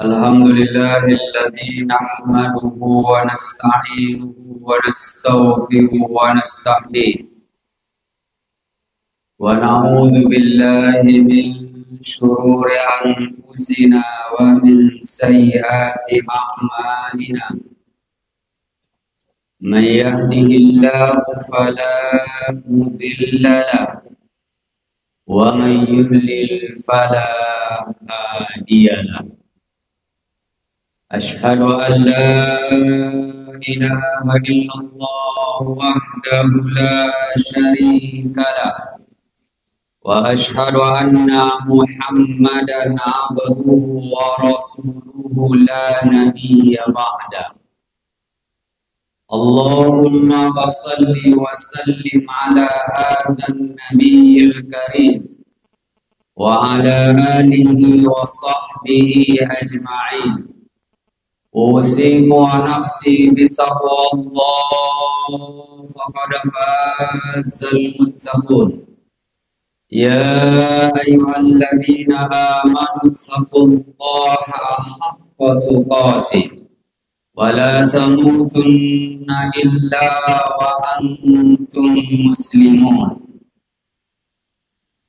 الحمد لله الذي نحمده ونستعينه ونستغفره ونستهديه ونعوذ بالله من شرور أنفسنا ومن سيئات أعمالنا. من يهده الله فلا مضل له ومن يضلل فلا هادي له. أشهد أن لا إله إلا الله وحده لا شريك له وأشهد أن محمدا عبده ورسوله لا نبي بعده. اللهم فصل وسلم على هذا النبي الكريم وعلى آله وصحبه أجمعين. أوصيكم ونفسي بتقوى الله فقد فاز المتقون. يا أيها الذين آمنوا اتقوا الله حق تقاته ولا تموتن إلا وأنتم مسلمون.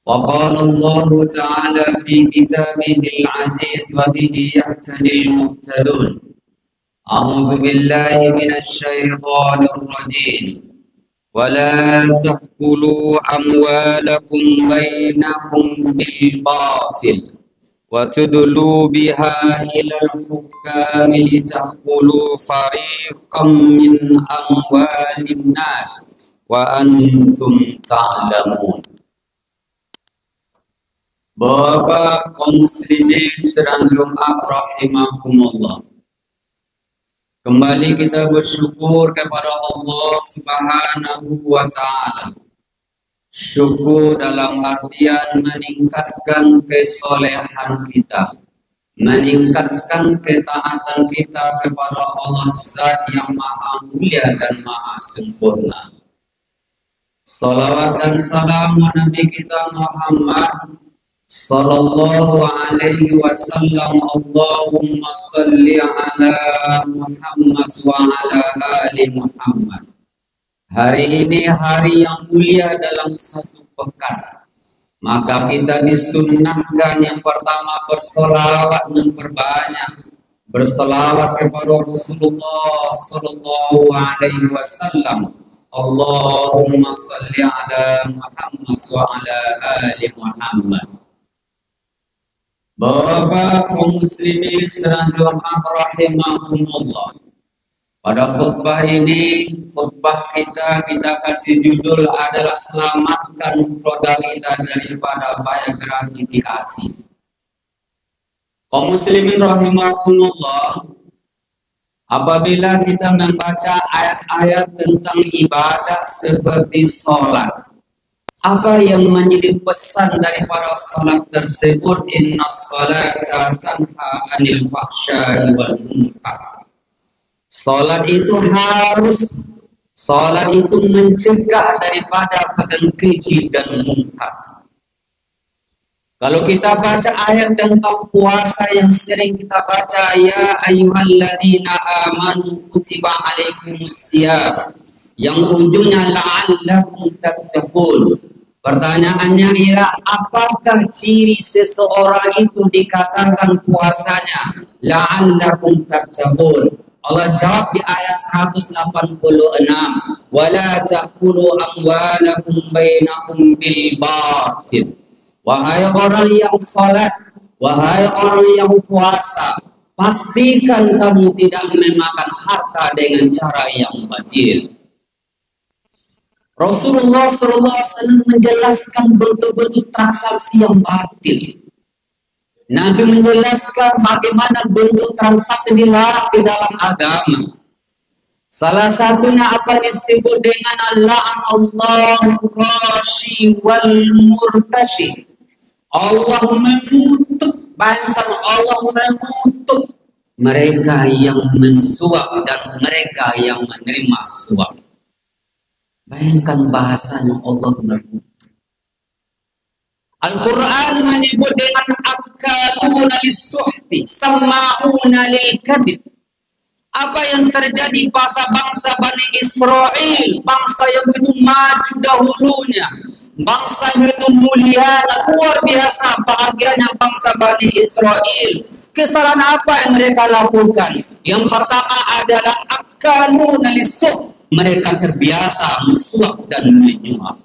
وقال الله تعالى في كتابه العزيز وبه يهتدي المهتدون. أعوذ بالله من الشيطان الرجيم. ولا تأكلوا أموالكم بينكم بالباطل وتدلوا بها إلى الحكام لتأكلوا فريقا من أموال الناس وأنتم تعلمون. Bapak kaum muslimin sedang Jumat rahimakumullah. Kembali kita bersyukur kepada Allah Subhanahu wa Ta'ala. Syukur dalam artian meningkatkan kesolehan kita, meningkatkan ketaatan kita kepada Allah Zat yang maha mulia dan maha sempurna. Salawat dan salam Nabi kita Muhammad sallallahu alaihi wasallam. Allahumma salli ala Muhammad wa ala ali Muhammad. Hari ini hari yang mulia dalam satu pekan, maka kita disunnahkan yang pertama bersolawat dan berbanyak bersolawat kepada Rasulullah sallallahu alaihi wasallam. Allahumma salli ala Muhammad wa ala ali Muhammad. Bapak kaum muslimin sedang rahimakumullah. Pada khutbah ini, khutbah kita kasih judul adalah selamatkan keluarga kita daripada bahaya gratifikasi. Kaum muslimin rahimakumullah, apabila kita membaca ayat-ayat tentang ibadah seperti sholat, apa yang menjadi pesan daripada salat tersebut? Inna salata tanha anil fahsya'i wal munkar. Salat itu mencegah daripada perkara keji dan munkar. Kalau kita baca ayat tentang puasa yang sering kita baca, ya ayyuhalladzina amanu kutiba alaikumusiyam, yang ujungnya la'allakum tattaqun. Pertanyaannya ialah, apakah ciri seseorang itu dikatakan puasanya la'allakum tattaqun? Allah jawab di ayat 186, wala ta'kulu amwalakum bainakum bil batil. Wahai orang yang salat, wahai orang yang puasa, pastikan kamu tidak memakan harta dengan cara yang batil. Rasulullah SAW menjelaskan bentuk-bentuk transaksi yang batil. Nabi menjelaskan bagaimana bentuk transaksi dilarang di dalam agama. Salah satunya apa disebut dengan la'anallahu rashi wal murtashi. Allah mengutuk, bahkan Allah mengutuk mereka yang mensuap dan mereka yang menerima suap. Bayangkan bahasanya Allah mengutuk. Al-Quran menyebut dengan akaluna lis-suhti, sama'una lil-kadhib. Apa yang terjadi pada bangsa Bani Israel, bangsa yang begitu maju dahulunya, bangsa yang begitu mulia, luar biasa bahagianya bangsa Bani Israel. Kesalahan apa yang mereka lakukan? Yang pertama adalah akaluna lis-suhti, mereka terbiasa mensuap dan menyuap.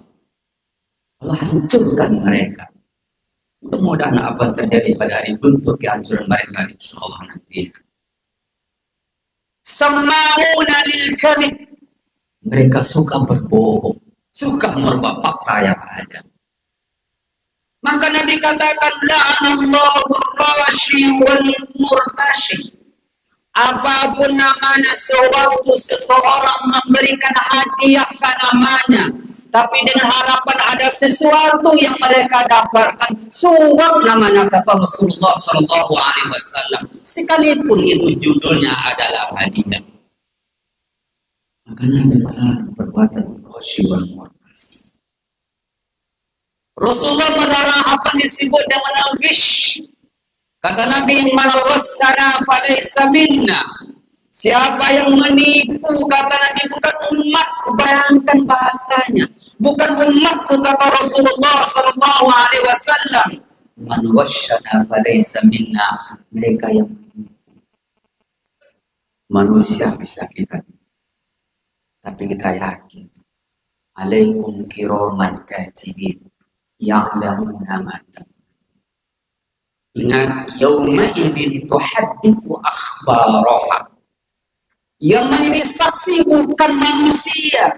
Allah hancurkan mereka. Mudah-mudahan apa yang terjadi pada hari bentuk kehancuran mereka insyaallah nanti. Sama'una lil kadhib, mereka suka berbohong, suka merubah fakta yang ada. Maka Nabi katakan la'anallahu ar-rashi wal murtashi. Apapun namanya sewaktu seseorang memberikan hadiah ke namanya, tapi dengan harapan ada sesuatu yang mereka dapatkan, suap namanya kata Rasulullah Sallallahu Alaihi Wasallam, sekalipun itu judulnya adalah hadiah. Maka Nabi melarang perbuatan rashi wal murtasi. Rasulullah melarang apa disebut dengan ghish. Kata Nabi, man wassana falaysa minna. Siapa yang menipu, kata Nabi, bukan umatku. Bayangkan bahasanya, bukan umatku, kata Rasulullah Sallallahu Alaihi Wasallam. Man wassana falaysa minna. Mereka yang manusia bisa kita, tapi kita yakin. Alaikum kiraman katibin ya'lamuna ma taf'alun. Ingat, yauma idzin tuhadditsu akhbaraha. Yang menjadi saksi bukan manusia.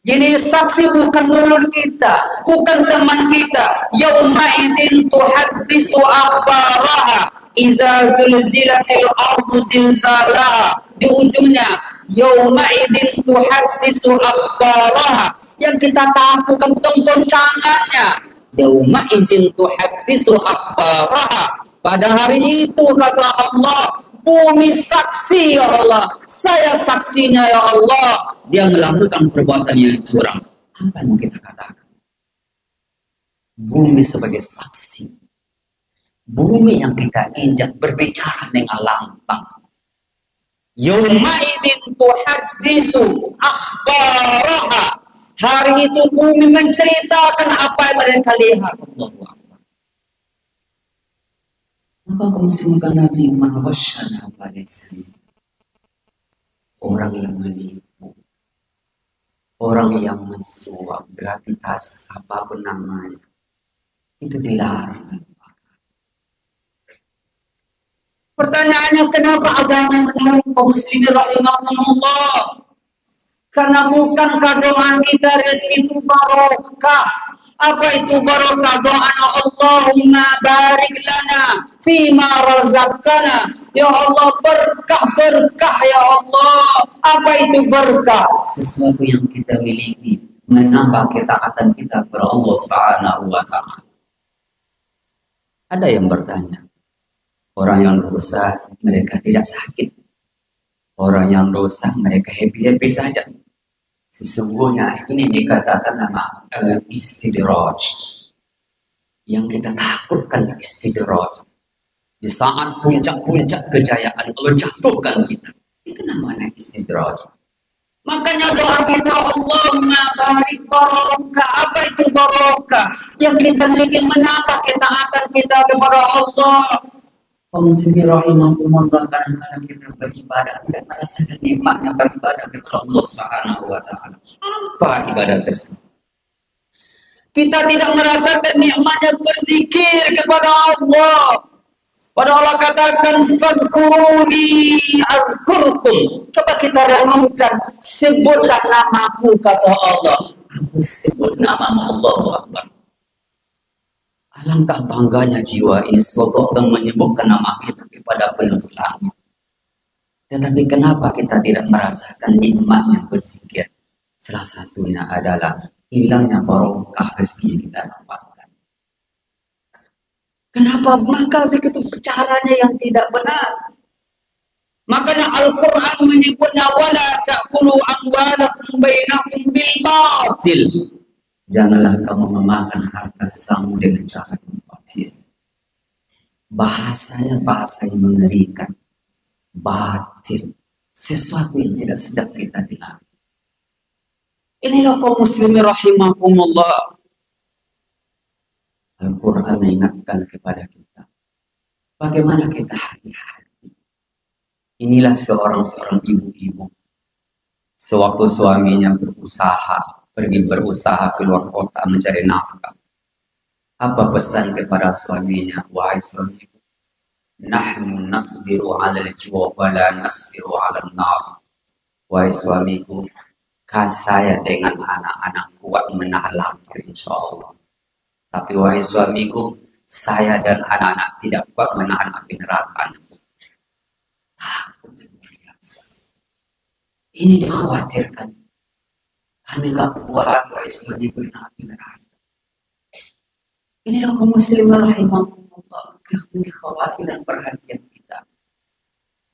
Jadi saksi bukan mulut kita, bukan teman kita. Yauma idzin tuhadditsu akhbaraha. Iza zulzilatil ardu zilzalaha. Di ujungnya, yauma idzin tuhadditsu akhbaraha. Yang kita takutkan bukan goncangannya. Yauma izin tuhaddisu akhbaraha. Pada hari itu kata Allah, bumi saksi ya Allah, saya saksinya ya Allah, dia melakukan perbuatan yang curang. Apa yang mau kita katakan? Bumi sebagai saksi, bumi yang kita injak berbicara dengan lantang. Yauma izin tuhaddisu akhbaraha. Hari itu bumi menceritakan apa yang mereka lihat. Allahu Akbar. Maka kamu semoga Nabi menwasyana pada sini. Orang yang menipu, orang yang mensuap, gratitas apapun namanya, itu dilarang. Pertanyaannya, kenapa agama melarang kaum muslimin rahimahumullah? Karena bukankah doa kita rezeki itu barokah? Apa itu barokah? Doa Allahumma barik lana fima razaqtana. Ya Allah, berkah ya Allah. Apa itu berkah? Sesuatu yang kita miliki menambah ketaatan kita kepada Allah Subhanahu wa taala. Ada yang bertanya, orang yang dosa mereka tidak sakit. Orang yang dosa mereka happy-happy saja. Sesungguhnya ini dikatakan nama istidraj. Yang kita takutkan istidraj. Di saat puncak-puncak kejayaan Allah jatuhkan kita. Itu namanya istidraj. Makanya doa kita, Allahumma barik barokah. Apa itu barokah? Yang kita miliki menambah ketaatan kita kepada Allah. Kaum muslimin rahimahumullah, kadang-kadang kita beribadah tidak merasakan nikmatnya beribadah kepada Allah Subhanahu wa taala. Apa ibadah tersebut? Kita tidak merasakan nikmatnya berzikir kepada Allah. Pada Allah katakan fadhkuruni azkurkum. Coba kita renungkan, sebutlah namaku kata Allah. Aku sebut namamu, Allahu Akbar. Alangkah bangganya jiwa ini sewaktu Allah menyebutkan nama kita kepada penduduk langit. Tetapi kenapa kita tidak merasakan nikmatnya berzikir? Salah satunya adalah hilangnya barokah rezeki yang kita dapatkan. Kenapa? Maka itu caranya yang tidak benar. Makanya Al-Quran menyebutnya wala ta'kulu amwalakum bainakum bil batil. Janganlah kamu memakan harta sesamamu dengan cara yang batil. Bahasanya bahasa yang mengerikan. Batil. Sesuatu yang tidak sedap kita dengar. Inilah kaum muslimin rahimakumullah. Al-Quran mengingatkan kepada kita. Bagaimana kita hati-hati. Inilah seorang ibu-ibu. Sewaktu suaminya pergi berusaha keluar kota mencari nafkah. Apa pesan kepada suaminya? Wahai suamiku, nahnu nasbiru 'ala al-ju' wa la nasbiru 'ala an-nar. Wahai suamiku, saya dengan anak-anak kuat menahan lapar insyaallah. Tapi wahai suamiku, saya dan anak-anak tidak kuat menahan api neraka. Takut dan biasa. Ini dikhawatirkan. Kami gak kuat wahai suamiku menahan api neraka. Inilah kaum muslimin rahimahullah, kekhawatiran perhatian kita.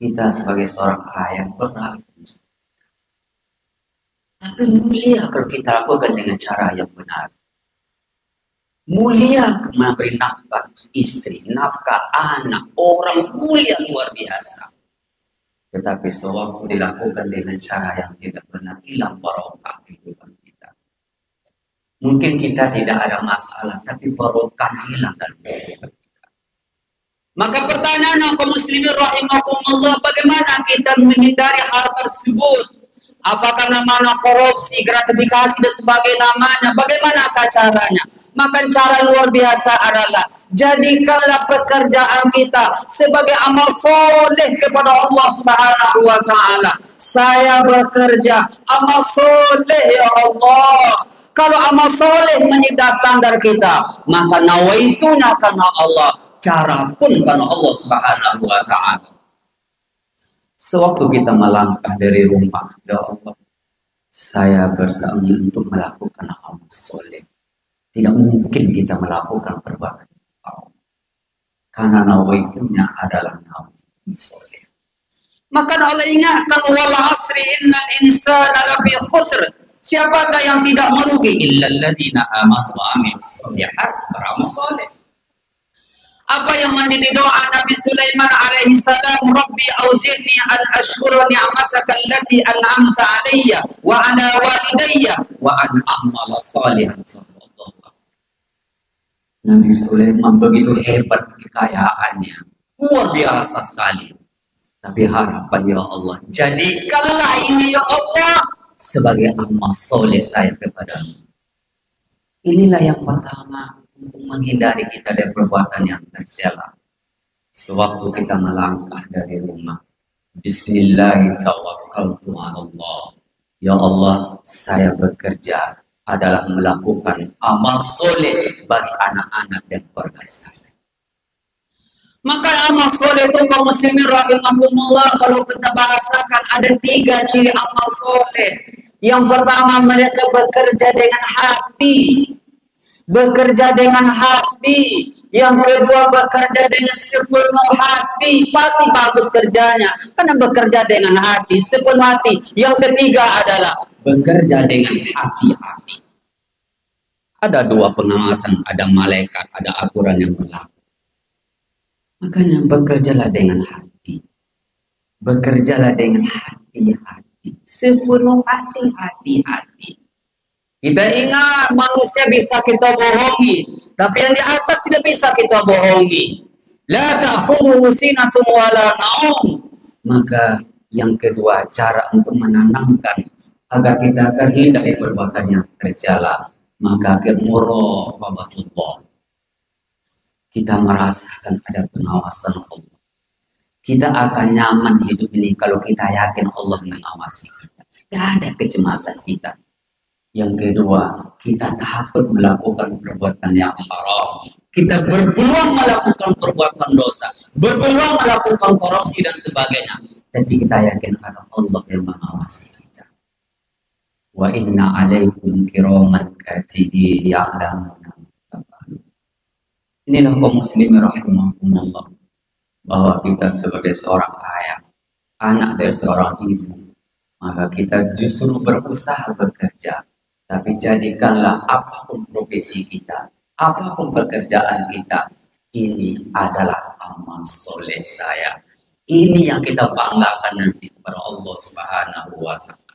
Kita sebagai seorang ayah berat. Tapi mulia kalau kita lakukan dengan cara yang benar. Mulia memberi nafkah istri, nafkah anak, orang mulia luar biasa. Tetapi sewaktu dilakukan dengan cara yang tidak benar, hilang barokah kehidupan kita. Mungkin kita tidak ada masalah, tapi barokah hilang dalam kehidupan kita. Maka pertanyaan kaum muslimin rahimakumullah, bagaimana kita menghindari hal tersebut? Apakah namanya korupsi, gratifikasi dan sebagainya namanya? Bagaimanakah caranya? Maka cara luar biasa adalah jadikanlah pekerjaan kita sebagai amal soleh kepada Allah Subhanahu wa Ta'ala. Saya bekerja amal soleh ya Allah. Kalau amal soleh menjadi standar kita, maka nawaitunya karena Allah, cara pun karena Allah Subhanahu wa Ta'ala. Sewaktu kita melangkah dari rumah, ya Allah, saya bersama untuk melakukan amal soleh. Tidak mungkin kita melakukan perbuatan Allah, karena nawaitunya adalah nawaitu soleh. Maka Allah ingatkan, wal asri innal insana lafi khusr. Siapakah yang tidak merugi? Illal ladzina amanu wa amilus shalihat, beramal soleh. Apa yang menjadi doa Nabi Sulaiman alaihi salam, Rabbi auzi'ni an ashkura ni'mataka allati an'amta alayya wa ala walidayya wa an a'mala salihan. Nabi Sulaiman begitu hebat kekayaannya, luar biasa sekali. Tapi harapan ya Allah, jadikanlah ini ya Allah sebagai amal soleh saya kepadamu. Inilah yang pertama, untuk menghindari kita dari perbuatan yang tercela. Sewaktu kita melangkah dari rumah, Bismillahirrahmanirrahim. Ya Allah, saya bekerja adalah melakukan amal soleh bagi anak-anak dan keluarga saya. Maka amal soleh itu kaum muslimin rahimakumullah, kalau kita bahasakan ada 3 ciri amal soleh. Yang pertama, mereka bekerja dengan hati. Bekerja dengan hati. Yang kedua, bekerja dengan sepenuh hati. Pasti bagus kerjanya, karena bekerja dengan hati, sepenuh hati. Yang ketiga adalah bekerja dengan hati-hati. Ada 2 pengawasan, ada malaikat, ada aturan yang berlaku. Makanya bekerjalah dengan hati. Bekerjalah dengan hati-hati. Sepenuh hati-hati. Kita ingat manusia bisa kita bohongi, tapi yang di atas tidak bisa kita bohongi. La ta'khudhuhu sinatun wa la naum. Maka yang kedua, cara untuk menanamkan agar kita terhindar dari perbuatan yang tercela, maka muraqabatullah. Kita merasakan ada pengawasan Allah. Kita akan nyaman hidup ini kalau kita yakin Allah mengawasi kita. Tidak ada kecemasan kita. Yang kedua, kita takut melakukan perbuatan yang haram. Kita berpeluang melakukan perbuatan dosa, berpeluang melakukan korupsi dan sebagainya. Tapi kita yakin ada Allah yang mengawasi kita. Wa inna alaikum kiraman katibin ya'lamuna ma taf'alun. Inilah kaum muslimin rahimahumullah, bahwa kita sebagai seorang ayah, anak dari seorang ibu, maka kita justru berusaha bekerja Tapi jadikanlah apapun profesi kita, apapun pekerjaan kita, ini adalah amal soleh saya. Ini yang kita banggakan nanti kepada Allah Subhanahu wa Ta'ala.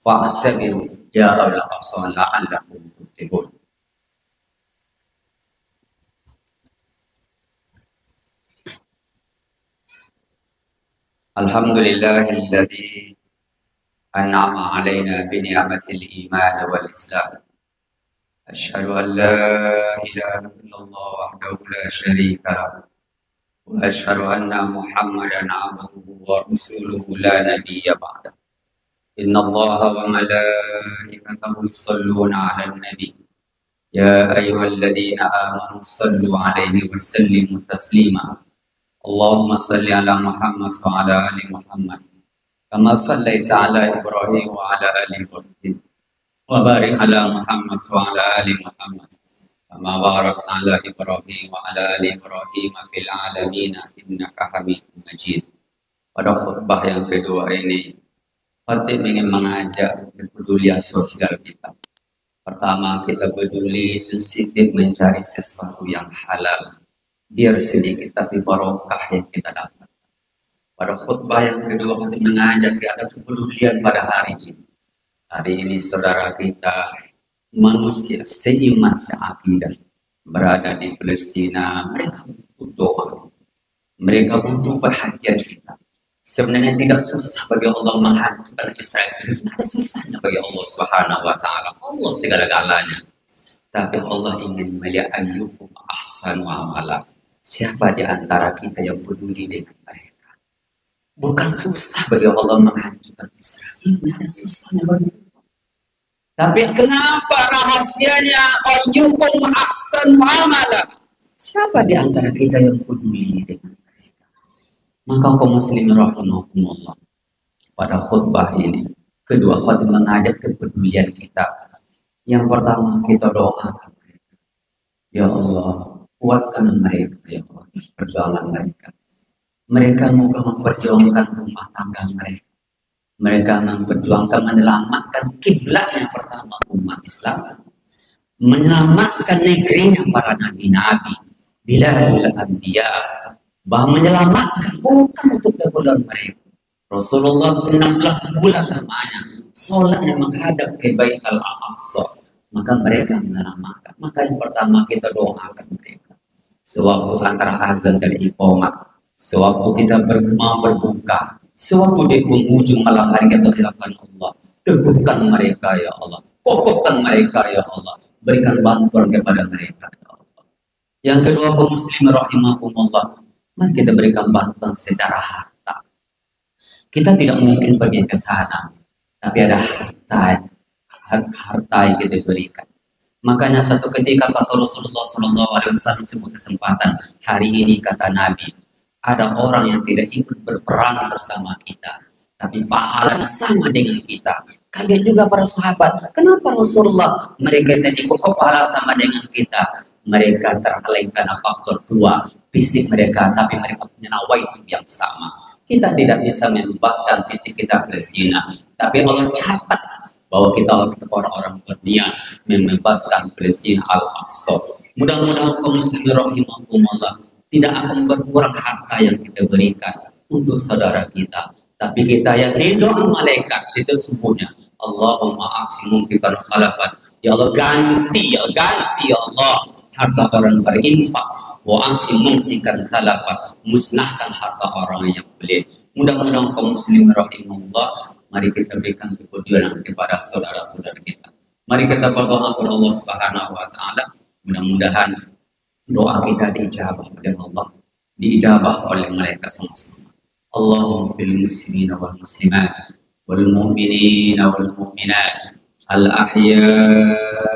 Fa'atsabiru ya Allah la'allakum tuflihun. Alhamdulillahilladzi an'ama 'alaina bi ni'matil iman wal islam. Asyhadu an la ilaha illallah wahdahu la syarika lahu wa asyhadu anna Muhammadan 'abduhu wa rasuluhu la nabiyya ba'da. Innallaha wa malaikatahu yusholluna 'alan nabi. Ya ayyuhalladzina amanu shallu 'alaihi wa sallimu taslima. Allahumma shalli 'ala Muhammad wa 'ala ali Muhammad kama shallaita 'ala Ibrahim wa 'ala ali Ibrahim wa barik 'ala Muhammad wa 'ala ali Muhammad kama barakta 'ala Ibrahim wa 'ala ali Ibrahim fil 'alamin innaka Hamidum Majid. Pada khutbah yang kedua ini, Khatib ingin mengajak kepedulian sosial kita. Pertama, kita peduli sensitif mencari sesuatu yang halal, biar sedikit tapi barokah yang kita dapat. Pada khutbah yang kedua, Khatib mengajak ada kepedulian pada hari ini. Hari ini saudara kita, manusia seiman seakidah, berada di Palestina, mereka butuh doa, mereka butuh perhatian kita. Sebenarnya tidak susah bagi Allah menghancurkan Israel. Tidak ada susahnya bagi Allah Subhanahu wa Ta'ala. Allah segala-galanya. Tapi Allah ingin melihat ayyukum ahsanu amala. Siapa di antara kita yang peduli dengan mereka? Bukan susah bagi Allah menghancurkan Israel. Tidak ada susahnya bagi Allah. Tapi kenapa rahasianya ayyukum ahsanu amala? Siapa di antara kita yang peduli dengan mereka? Maka kaum muslimin rahimakumullah, pada khutbah ini kedua khutbah mengajak kepedulian kita. Yang pertama, kita doakan mereka, ya Allah kuatkan mereka, ya Allah perjuangan mereka. Mereka mau memperjuangkan rumah tangga mereka, mereka memperjuangkan menyelamatkan kiblat yang pertama umat Islam, menyelamatkan negerinya para nabi-nabi, biladul anbiya, bahwa menyelamatkan bukan untuk keperluan mereka. Rasulullah 16 bulan lamanya sholatnya menghadap ke Bait Al-Aqsa, maka mereka menyelamatkan. Maka yang pertama kita doakan mereka. Sewaktu antara azan dan iqamah, sewaktu kita mau berbuka, sewaktu di penghujung malam hari kita dilakukan Allah, teguhkan mereka ya Allah, kokohkan mereka ya Allah, berikan bantuan kepada mereka ya Allah. Yang kedua, kaum muslimin rahimakumullah, mari kita berikan bantuan secara harta. Kita tidak mungkin pergi ke sana, tapi ada harta yang kita berikan. Makanya satu ketika kata Rasulullah SAW sebuah kesempatan, hari ini kata Nabi, ada orang yang tidak ikut berperang bersama kita, tapi pahalanya sama dengan kita. Kaget juga para sahabat, kenapa Rasulullah mereka tidak ikut pahala sama dengan kita? Mereka terhalang karena faktor tua fisik mereka, tapi mereka punya nawaitu yang sama. Kita tidak bisa membebaskan fisik kita Palestina, tapi Allah catat bahwa kita orang-orang berniat membebaskan Palestina Al-Aqsa. Mudah-mudahan kaum muslimin rahimakumullah tidak akan berkurang harta yang kita berikan untuk saudara kita, tapi kita yakin doa malaikat sesungguhnya Allahumma a'ti mumfikan khalafan, ya Allah ganti ya Allah harta orang berinfak, wa'ati mumsikan talafat, musnahkan harta orang yang pelit. Mudah-mudahan kaum muslimin rahimahullah, mari kita berikan kepedulian kepada saudara-saudara kita. Mari kita berdoa kepada Allah Subhanahu wa Ta'ala. Mudah-mudahan doa kita diijabah oleh Allah, diijabah oleh mereka sama-sama. Allahumma fil muslimina wal muslimat wal mu'minina wal mu'minat al ahya'i